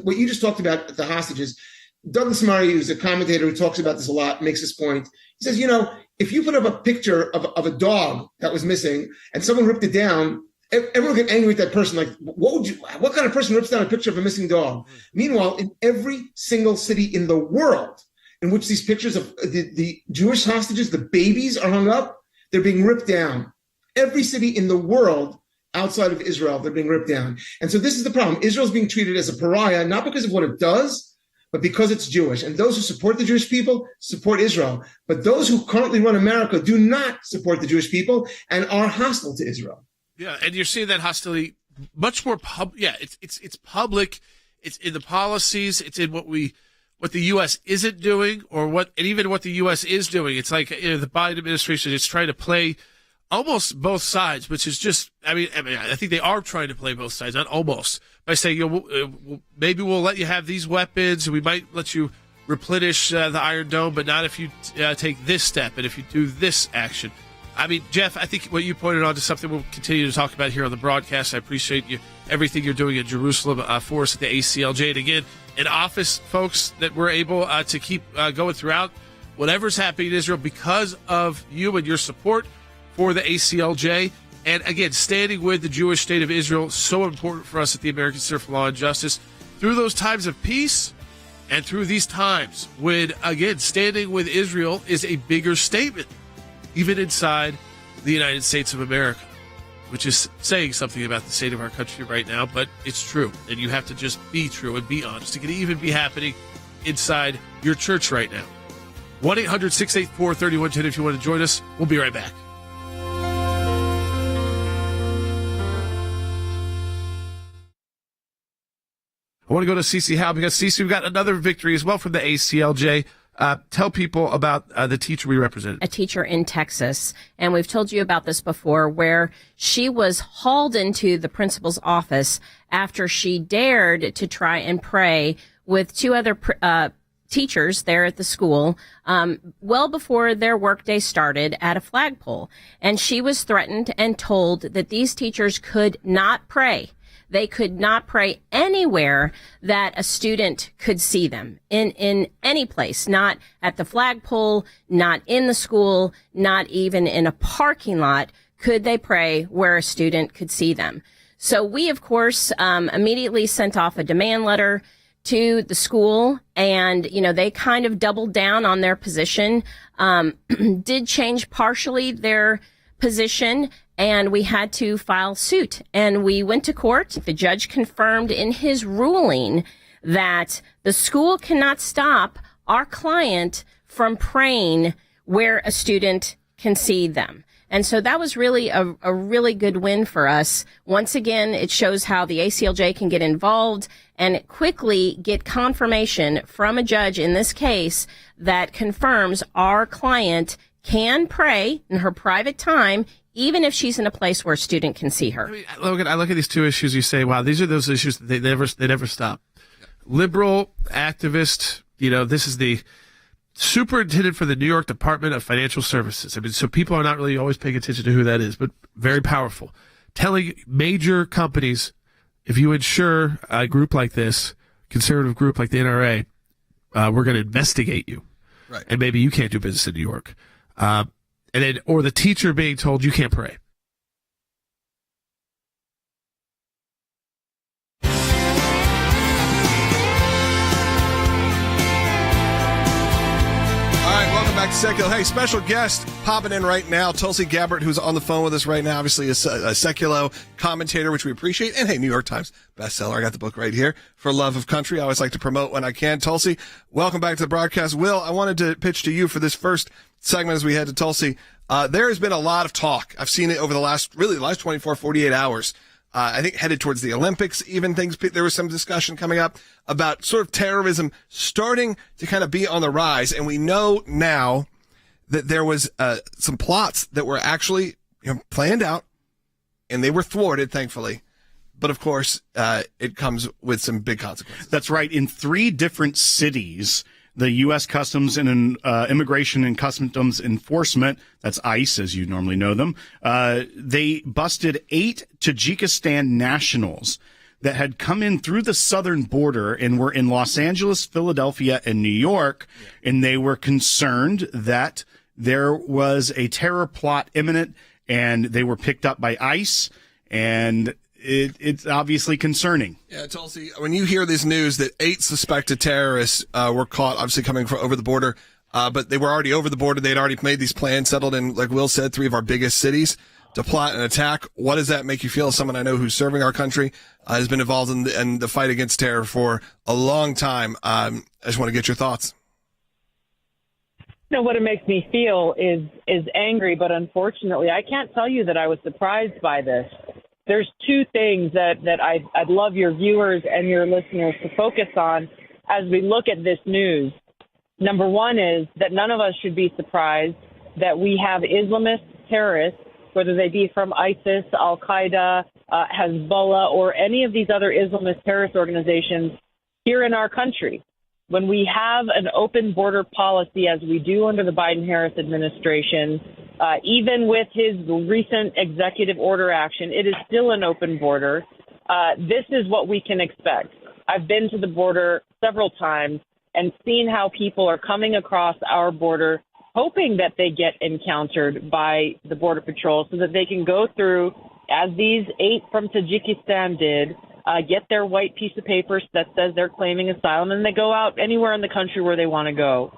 what you just talked about, the hostages, Douglas Murray, who's a commentator who talks about this a lot, makes this point. He says, if you put up a picture of a dog that was missing and someone ripped it down, everyone get angry at that person. Like, what kind of person rips down a picture of a missing dog? Meanwhile, in every single city in the world in which these pictures of the Jewish hostages, the babies are hung up, they're being ripped down. Every city in the world outside of Israel, they're being ripped down. And so this is the problem. Israel's being treated as a pariah, not because of what it does, but because it's Jewish. And those who support the Jewish people support Israel. But those who currently run America do not support the Jewish people and are hostile to Israel. Yeah, and you're seeing that hostility much more public. Yeah, it's public. It's in the policies. It's in what the U.S. isn't doing, and even what the U.S. is doing. It's like the Biden administration is trying to play almost both sides, which is just. I think they are trying to play both sides, not almost, by saying maybe we'll let you have these weapons. We might let you replenish the Iron Dome, but not if you take this step and if you do this action. Jeff, I think what you pointed on to something we'll continue to talk about here on the broadcast. I appreciate everything you're doing in Jerusalem for us at the ACLJ. And again, in office, folks, that we're able to keep going throughout whatever's happening in Israel because of you and your support for the ACLJ. And again, standing with the Jewish state of Israel, so important for us at the American Center for Law and Justice through those times of peace and through these times when, again, standing with Israel is a bigger statement, even inside the United States of America, which is saying something about the state of our country right now, but it's true. And you have to just be true and be honest. It can even be happening inside your church right now. 1-800-684-3110 if you want to join us. We'll be right back. I want to go to Cece Howe because, Cece, we've got another victory as well from the ACLJ. Tell people about the teacher we represented. A teacher in Texas. And we've told you about this before, where she was hauled into the principal's office after she dared to try and pray with 2 other teachers there at the school, well before their workday started at a flagpole. And she was threatened and told that these teachers could not pray. They could not pray anywhere that a student could see them, in any place, not at the flagpole, not in the school, not even in a parking lot could they pray where a student could see them. So we, of course, immediately sent off a demand letter to the school, and, they kind of doubled down on their position, did change partially their position, and we had to file suit. And we went to court. The judge confirmed in his ruling that the school cannot stop our client from praying where a student can see them. And so that was really a really good win for us. Once again, it shows how the ACLJ can get involved and quickly get confirmation from a judge in this case that confirms our client can pray in her private time, even if she's in a place where a student can see her. Logan, I look at these 2 issues. You say, wow, these are those issues that they never stop. Liberal, activist, this is the superintendent for the New York Department of Financial Services. I mean, so people are not really always paying attention to who that is, but very powerful. Telling major companies, if you insure a group like this, conservative group like the NRA, we're going to investigate you. Right. And maybe you can't do business in New York. And then, or the teacher being told you can't pray. Back to Sekulow. Hey, special guest popping in right now, Tulsi Gabbard, who's on the phone with us right now, obviously a Sekulow commentator, which we appreciate. And hey, New York Times bestseller. I got the book right here, For Love of Country. I always like to promote when I can. Tulsi, welcome back to the broadcast. Will, I wanted to pitch to you for this first segment as we head to Tulsi. There has been a lot of talk. I've seen it over the last 24, 48 hours. I think headed towards the Olympics, even there was some discussion coming up about sort of terrorism starting to kind of be on the rise. And we know now that there was some plots that were actually planned out and they were thwarted, thankfully. But of course, it comes with some big consequences. That's right. In 3 different cities, the U.S. Customs and Immigration and Customs Enforcement, that's ICE as you normally know them, they busted 8 Tajikistan nationals that had come in through the southern border and were in Los Angeles, Philadelphia, and New York, and they were concerned that there was a terror plot imminent, and they were picked up by ICE, and it's obviously concerning. Yeah, Tulsi, when you hear this news that 8 suspected terrorists were caught, obviously coming from over the border, but they were already over the border. They'd already made these plans, settled in, like Will said, 3 of our biggest cities to plot an attack. What does that make you feel as someone I know who's serving our country, has been involved in the fight against terror for a long time? I just want to get your thoughts. What it makes me feel is angry, but unfortunately, I can't tell you that I was surprised by this. There's 2 things that I'd love your viewers and your listeners to focus on as we look at this news. Number 1 is that none of us should be surprised that we have Islamist terrorists, whether they be from ISIS, Al-Qaeda, Hezbollah, or any of these other Islamist terrorist organizations here in our country. When we have an open border policy, as we do under the Biden-Harris administration, even with his recent executive order action, it is still an open border. This is what we can expect. I've been to the border several times and seen how people are coming across our border, hoping that they get encountered by the Border Patrol so that they can go through, as these 8 from Tajikistan did, get their white piece of paper that says they're claiming asylum, and they go out anywhere in the country where they want to go.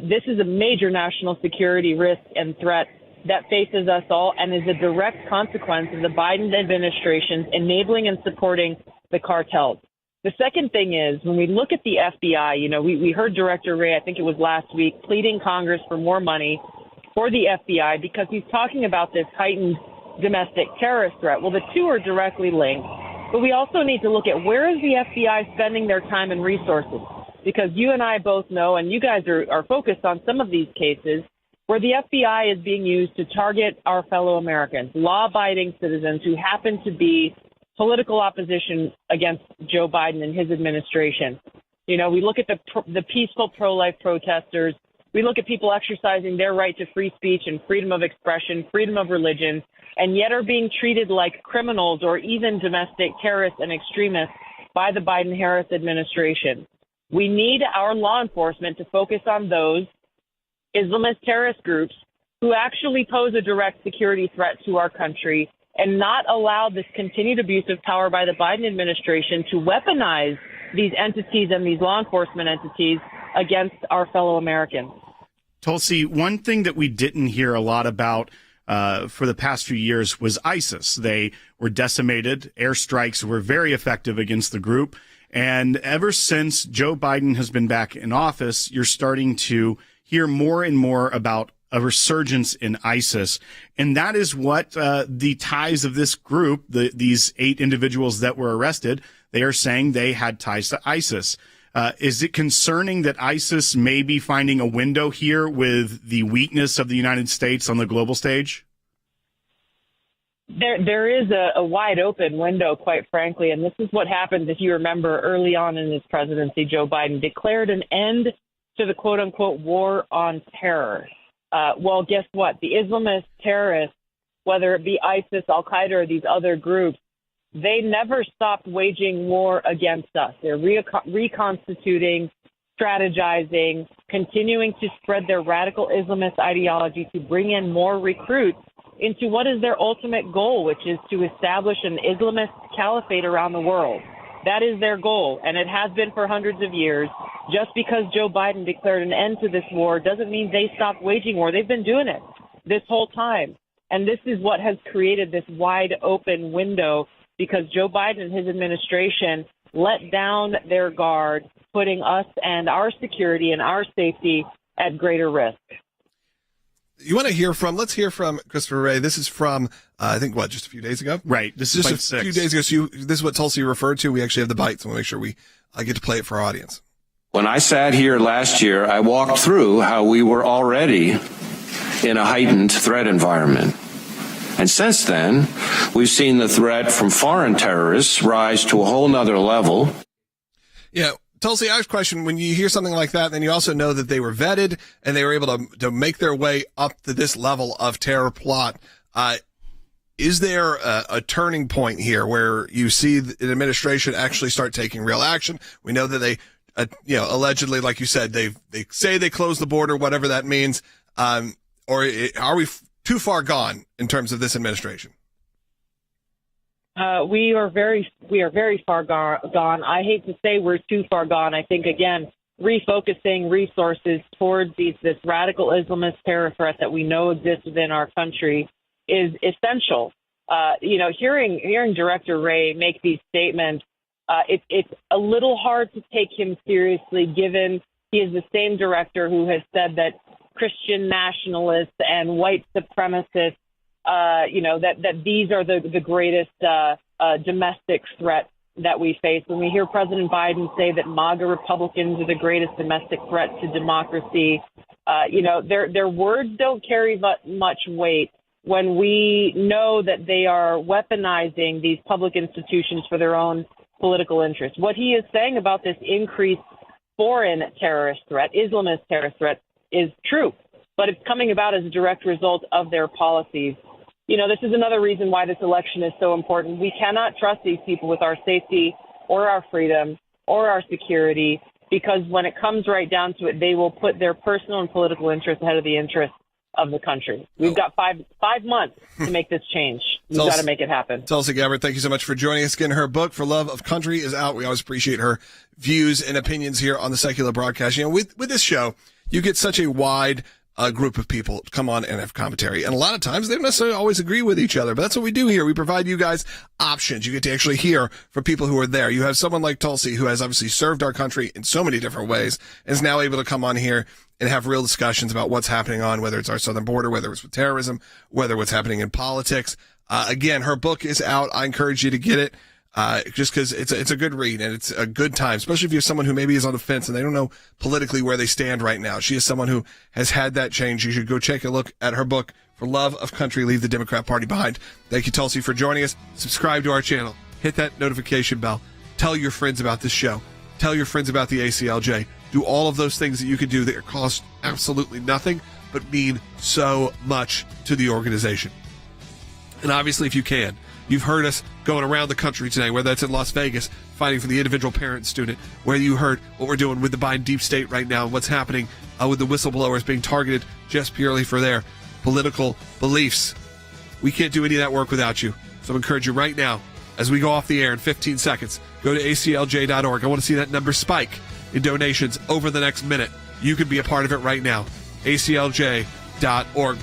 This is a major national security risk and threat that faces us all and is a direct consequence of the Biden administration's enabling and supporting the cartels. The second thing is, when we look at the FBI, we heard Director Wray, I think it was last week, pleading Congress for more money for the FBI because he's talking about this heightened domestic terrorist threat. Well, the 2 are directly linked. But we also need to look at where is the FBI spending their time and resources, because you and I both know, and you guys are focused on some of these cases, where the FBI is being used to target our fellow Americans, law-abiding citizens who happen to be political opposition against Joe Biden and his administration. We look at the peaceful pro-life protesters. We look at people exercising their right to free speech and freedom of expression, freedom of religion, and yet are being treated like criminals or even domestic terrorists and extremists by the Biden-Harris administration. We need our law enforcement to focus on those Islamist terrorist groups who actually pose a direct security threat to our country and not allow this continued abuse of power by the Biden administration to weaponize these entities and these law enforcement entities against our fellow Americans. Tulsi, one thing that we didn't hear a lot about for the past few years was ISIS. They were decimated. Airstrikes were very effective against the group. And ever since Joe Biden has been back in office, you're starting to hear more and more about a resurgence in ISIS. And that is what the ties of this group, these 8 individuals that were arrested, they are saying they had ties to ISIS. Is it concerning that ISIS may be finding a window here with the weakness of the United States on the global stage? There is a wide open window, quite frankly, and this is what happened. If you remember, early on in his presidency, Joe Biden declared an end to the quote-unquote war on terror. Well, guess what? The Islamist terrorists, whether it be ISIS, Al-Qaeda, or these other groups, they never stopped waging war against us. They're reconstituting, strategizing, continuing to spread their radical Islamist ideology to bring in more recruits into what is their ultimate goal, which is to establish an Islamist caliphate around the world. That is their goal, and it has been for hundreds of years. Just because Joe Biden declared an end to this war doesn't mean they stopped waging war. They've been doing it this whole time. And this is what has created this wide open window, because Joe Biden and his administration let down their guard, putting us and our security and our safety at greater risk. You want to hear from, let's hear from Christopher Wray. This is from, I think, just a few days ago? Right. This is just a few days ago. So this is what Tulsi referred to. We actually have the bite, so we'll make sure we get to play it for our audience. When I sat here last year, I walked through how we were already in a heightened threat environment. And since then, we've seen the threat from foreign terrorists rise to a whole nother level. Yeah. Tulsi, I have a question. When you hear something like that, then you also know that they were vetted and they were able to make their way up to this level of terror plot. Is there a turning point here where you see an administration actually start taking real action? We know that they, allegedly, like you said, they say they closed the border, whatever that means. Or are we too far gone in terms of this administration? We are very far gone. I hate to say we're too far gone. I think, again, refocusing resources towards this radical Islamist terror threat that we know exists within our country is essential. Hearing Director Wray make these statements, it's a little hard to take him seriously, given he is the same director who has said that Christian nationalists and white supremacists, that these are the greatest domestic threat that we face. When we hear President Biden say that MAGA Republicans are the greatest domestic threat to democracy, their words don't carry much weight when we know that they are weaponizing these public institutions for their own political interests. What he is saying about this increased foreign terrorist threat, Islamist terrorist threat, is true, but it's coming about as a direct result of their policies. This is another reason why this election is so important. We cannot trust these people with our safety or our freedom or our security, because when it comes right down to it, they will put their personal and political interests ahead of the interests of the country. We've got five months to make this change. We've got to make it happen. Tulsi Gabbard, thank you so much for joining us again. Her book, For Love of Country, is out. We always appreciate her views and opinions here on the Secular Broadcast. With this show, you get such a wide group of people come on and have commentary. And a lot of times they don't necessarily always agree with each other, but that's what we do here. We provide you guys options. You get to actually hear from people who are there. You have someone like Tulsi, who has obviously served our country in so many different ways, and is now able to come on here and have real discussions about what's happening on, whether it's our southern border, whether it's with terrorism, whether what's happening in politics. Again, her book is out. I encourage you to get it. Just because it's a good read and it's a good time, especially if you're someone who maybe is on the fence and they don't know politically where they stand right now. She is someone who has had that change. You should go take a look at her book, For Love of Country, Leave the Democrat Party Behind. Thank you, Tulsi, for joining us. Subscribe to our channel. Hit that notification bell. Tell your friends about this show. Tell your friends about the ACLJ. Do all of those things that you can do that cost absolutely nothing, but mean so much to the organization. And obviously, if you can, you've heard us going around the country today, whether that's in Las Vegas, fighting for the individual parent and student, whether you heard what we're doing with the Biden deep state right now, and what's happening with the whistleblowers being targeted just purely for their political beliefs. We can't do any of that work without you. So I encourage you right now, as we go off the air in 15 seconds, go to aclj.org. I want to see that number spike in donations over the next minute. You can be a part of it right now. aclj.org.